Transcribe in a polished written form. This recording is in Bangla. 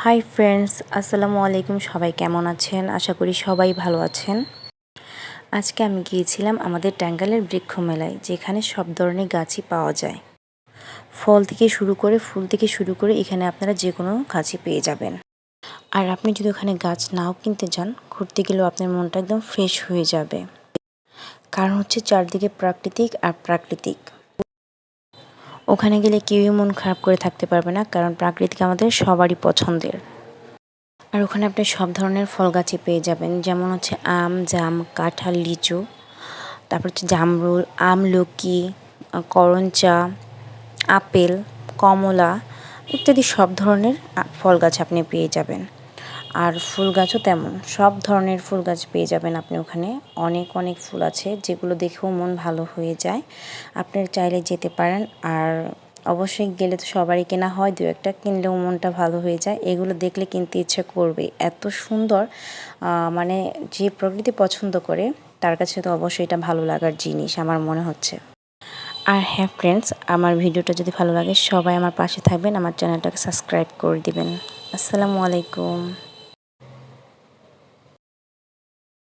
হাই ফ্রেন্ডস, আসসালামু আলাইকুম। সবাই কেমন আছেন? আশা করি সবাই ভালো আছেন। আজকে আমি গিয়েছিলাম আমাদের টাঙ্গাইলের বৃক্ষ মেলায়, যেখানে সব ধরনের গাছই পাওয়া যায়। ফল থেকে শুরু করে ফুল থেকে শুরু করে এখানে আপনারা যে কোনো গাছই পেয়ে যাবেন। আর আপনি যদি ওখানে গাছ নাও কিনতে যান, ঘুরতে গেলেও আপনার মনটা একদম ফ্রেশ হয়ে যাবে। কারণ হচ্ছে চারদিকে প্রাকৃতিক আর প্রাকৃতিক। ওখানে গেলে কেউই মন খারাপ করে থাকতে পারবে না, কারণ প্রাকৃতিক আমাদের সবারই পছন্দের। আর ওখানে আপনি সব ধরনের ফল গাছই পেয়ে যাবেন, যেমন হচ্ছে আম, জাম, কাঁঠাল, লিচু, তারপর হচ্ছে জামরুল, আমলকি, করঞ্চা, আপেল, কমলা ইত্যাদি সব ধরনের ফল গাছ আপনি পেয়ে যাবেন। আর ফুল গাছও তেমন, সব ধরনের ফুল গাছ পেয়ে যাবেন আপনি ওখানে। অনেক অনেক ফুল আছে, যেগুলো দেখেও মন ভালো হয়ে যায়। আপনি চাইলে যেতে পারেন। আর অবশ্যই গেলে তো সবারই কেনা হয়, দু একটা কিনলেও মনটা ভালো হয়ে যায়। এগুলো দেখলে কিনতে ইচ্ছে করবে, এত সুন্দর। মানে যে প্রকৃতি পছন্দ করে তার কাছে তো অবশ্যই এটা ভালো লাগার জিনিস আমার মনে হচ্ছে। আর হ্যাঁ ফ্রেন্ডস, আমার ভিডিওটা যদি ভালো লাগে সবাই আমার পাশে থাকবেন, আমার চ্যানেলটাকে সাবস্ক্রাইব করে দিবেন। আসসালামু আলাইকুম।